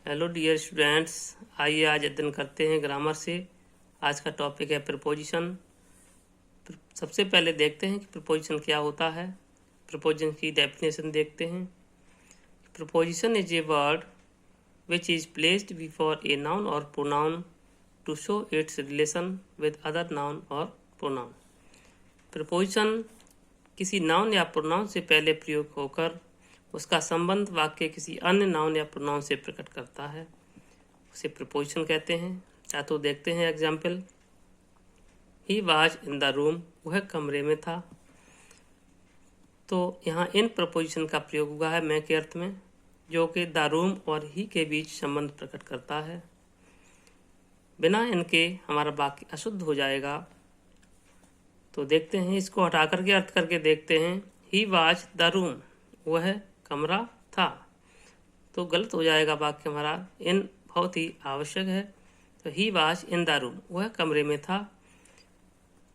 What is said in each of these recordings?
Hello dear students, आइए आज अध्ययन करते हैं ग्रामर से। आज का टॉपिक है प्रपोजिशन। सबसे पहले देखते हैं कि प्रपोजिशन क्या होता है। प्रपोजिशन की डेफिनेशन देखते हैं। Preposition is a word which is placed before a noun और pronoun to show its relation with other noun और प्रोनाउन। प्रपोजिशन किसी नाउन या प्रोनाउन से पहले प्रयोग होकर उसका संबंध वाक्य किसी अन्य नाउन या प्रोनाउन से प्रकट करता है, उसे प्रपोजिशन कहते हैं। या तो देखते हैं example. He was in the room, वह कमरे में था। तो यहाँ इन प्रपोजिशन का प्रयोग हुआ है मैं के अर्थ में, जो कि द रूम और ही के बीच संबंध प्रकट करता है। बिना इनके हमारा वाक्य अशुद्ध हो जाएगा। तो देखते हैं, इसको हटा करके अर्थ करके देखते हैं। ही वाज द रूम, वह कमरा था, तो गलत हो जाएगा वाक्य हमारा। इन बहुत ही आवश्यक है। तो he was in the room, वह कमरे में था।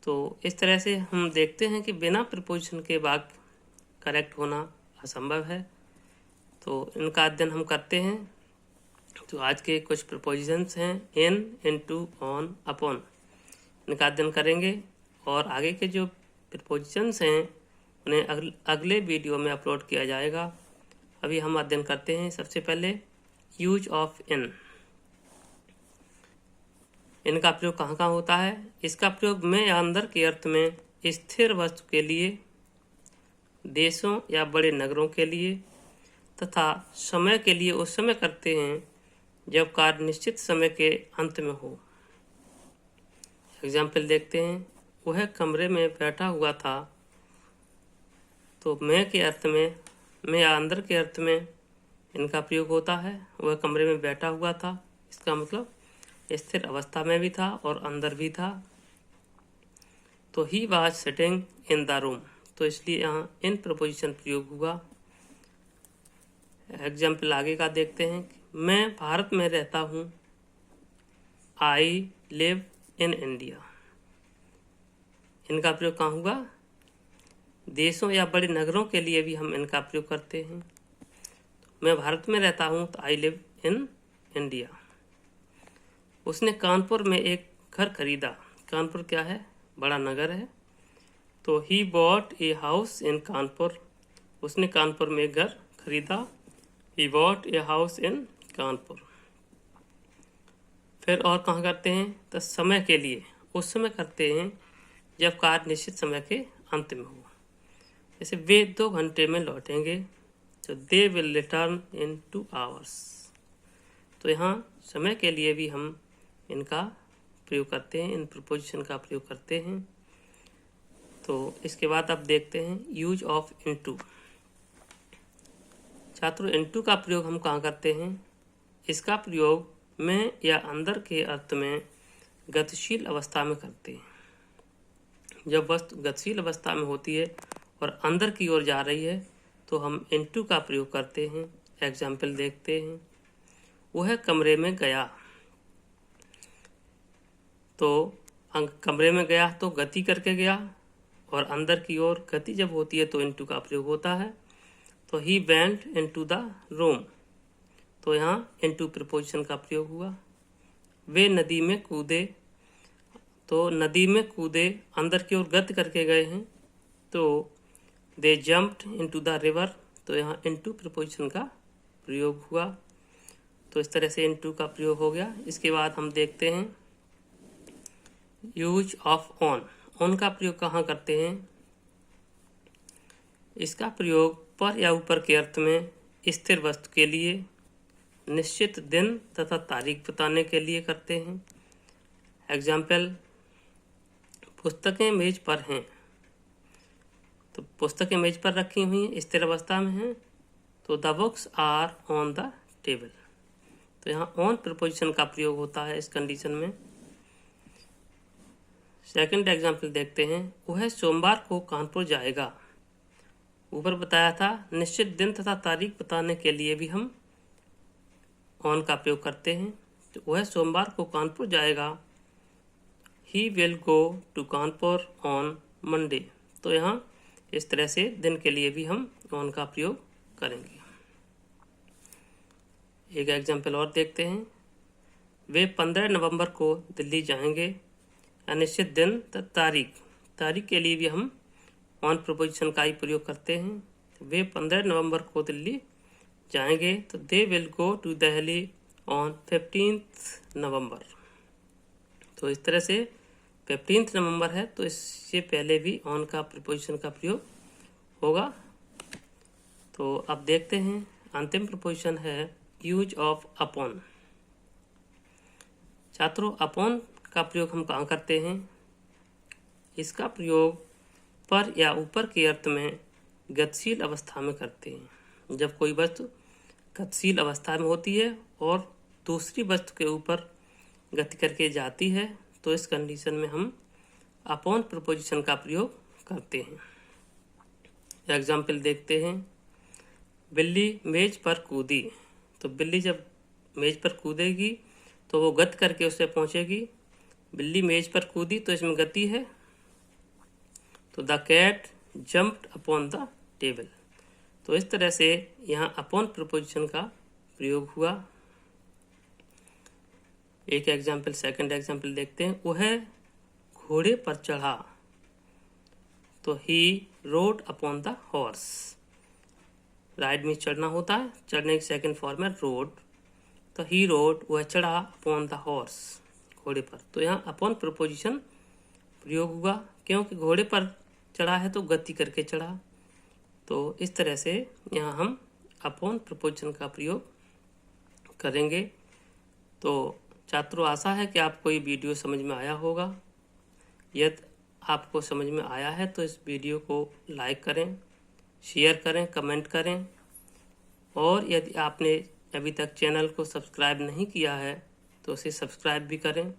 तो इस तरह से हम देखते हैं कि बिना प्रीपोजिशन के वाक्य करेक्ट होना असंभव है। तो इनका अध्ययन हम करते हैं। तो आज के कुछ प्रीपोजिशंस हैं इन, इनटू, ऑन, अपॉन, इनका अध्ययन करेंगे। और आगे के जो प्रीपोजिशंस हैं उन्हें अगले वीडियो में अपलोड किया जाएगा। अभी हम अध्ययन करते हैं। सबसे पहले यूज ऑफ इन। इनका प्रयोग कहाँ कहाँ होता है। इसका प्रयोग में या अंदर के अर्थ में स्थिर वस्तु के लिए, देशों या बड़े नगरों के लिए तथा समय के लिए उस समय करते हैं जब कार्य निश्चित समय के अंत में हो। एग्जाम्पल देखते हैं। वह कमरे में बैठा हुआ था। तो मैं के अर्थ में, मैं या अंदर के अर्थ में इनका प्रयोग होता है। वह कमरे में बैठा हुआ था, इसका मतलब स्थिर अवस्था में भी था और अंदर भी था। तो he was sitting in the room, तो इसलिए यहाँ इन प्रपोजिशन प्रयोग हुआ। एग्जाम्पल आगे का देखते हैं। मैं भारत में रहता हूँ। आई लिव इन इंडिया, इनका प्रयोग कहाँ हुआ। देशों या बड़े नगरों के लिए भी हम इनका प्रयोग करते हैं। मैं भारत में रहता हूँ, तो आई लिव इन इंडिया। उसने कानपुर में एक घर खरीदा। कानपुर क्या है, बड़ा नगर है। तो he bought a house in Kanpur, उसने कानपुर में एक घर खरीदा। He bought a house in Kanpur. फिर और कहाँ करते हैं, तो समय के लिए उस समय करते हैं जब कार्य निश्चित समय के अंत में हो। जैसे वे 2 घंटे में लौटेंगे, तो they will return in 2 hours. तो यहाँ समय के लिए भी हम इनका प्रयोग करते हैं, इन प्रपोजिशन का प्रयोग करते हैं। तो इसके बाद अब देखते हैं यूज ऑफ इनटू। छात्रों, इनटू का प्रयोग हम कहाँ करते हैं। इसका प्रयोग में या अंदर के अर्थ में गतिशील अवस्था में करते हैं। जब वस्तु गतिशील अवस्था में होती है और अंदर की ओर जा रही है तो हम इनटू का प्रयोग करते हैं। एग्जाम्पल देखते हैं। वह कमरे में गया, तो कमरे में गया तो गति करके गया, और अंदर की ओर गति जब होती है तो इनटू का प्रयोग होता है। तो he went into the room, तो यहाँ इनटू प्रपोजिशन का प्रयोग हुआ। वे नदी में कूदे, तो नदी में कूदे अंदर की ओर गति करके गए हैं। तो दे जम्प्ड इनटू द रिवर, तो यहाँ इनटू प्रपोजिशन का प्रयोग हुआ। तो इस तरह से इनटू का प्रयोग हो गया। इसके बाद हम देखते हैं यूज ऑफ ऑन। ऑन का प्रयोग कहाँ करते हैं। इसका प्रयोग पर या ऊपर के अर्थ में स्थिर वस्तु के लिए, निश्चित दिन तथा तारीख बताने के लिए करते हैं। एग्जाम्पल, पुस्तकें मेज पर हैं, तो पुस्तकें मेज पर रखी हुई हैं, स्थिर अवस्था में हैं। तो the books are on the table, तो यहाँ ऑन प्रपोजिशन का प्रयोग होता है इस कंडीशन में। सेकंड एग्जाम्पल देखते हैं। वह सोमवार को कानपुर जाएगा। ऊपर बताया था निश्चित दिन तथा तारीख बताने के लिए भी हम ऑन का प्रयोग करते हैं। तो वह सोमवार को कानपुर जाएगा। He will go to Kanpur on Monday, तो यहाँ इस तरह से दिन के लिए भी हम ऑन का प्रयोग करेंगे। एक एग्जाम्पल और देखते हैं। वे 15 नवंबर को दिल्ली जाएंगे। अनिश्चित दिन तारीख के लिए भी हम ऑन प्रपोजिशन का ही प्रयोग करते हैं। वे 15 नवंबर को दिल्ली जाएंगे तो they will go to Delhi on 15th November. तो इस तरह से 15th नवंबर है तो इससे पहले भी ऑन का प्रपोजिशन का प्रयोग होगा। तो अब देखते हैं अंतिम प्रपोजिशन है यूज ऑफ अपॉन। छात्रों, अपॉन का प्रयोग हम कहाँ करते हैं? इसका प्रयोग पर या ऊपर के अर्थ में गतिशील अवस्था में करते हैं। जब कोई वस्तु गतिशील अवस्था में होती है और दूसरी वस्तु के ऊपर गति करके जाती है तो इस कंडीशन में हम अपॉन प्रपोजिशन का प्रयोग करते हैं। एग्जाम्पल देखते हैं। बिल्ली मेज पर कूदी। तो बिल्ली जब मेज पर कूदेगी तो वो गति करके उससे पहुंचेगी। बिल्ली मेज पर कूदी तो इसमें गति है। तो the cat jumped upon the table. तो इस तरह से यहाँ अपॉन प्रपोजिशन का प्रयोग हुआ। एक एग्जाम्पल, सेकंड एग्जाम्पल देखते हैं। वह घोड़े पर चढ़ा। तो he rode upon the horse. Ride में चढ़ना होता है, चढ़ने की सेकंड फॉर्म है रोड। तो ही रोड, वह चढ़ा अपॉन द हॉर्स, घोड़े पर। तो यहाँ अपॉन प्रपोजिशन प्रयोग हुआ क्योंकि घोड़े पर चढ़ा है तो गति करके चढ़ा। तो इस तरह से यहाँ हम अपॉन प्रपोजिशन का प्रयोग करेंगे। तो छात्रों, आशा है कि आपको ये वीडियो समझ में आया होगा। यदि आपको समझ में आया है तो इस वीडियो को लाइक करें, शेयर करें, कमेंट करें। और यदि आपने अभी तक चैनल को सब्सक्राइब नहीं किया है तो उसे सब्सक्राइब भी करें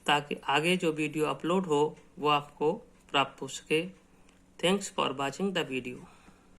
ताकि आगे जो वीडियो अपलोड हो वो आपको प्राप्त हो सके। Thanks for watching the video.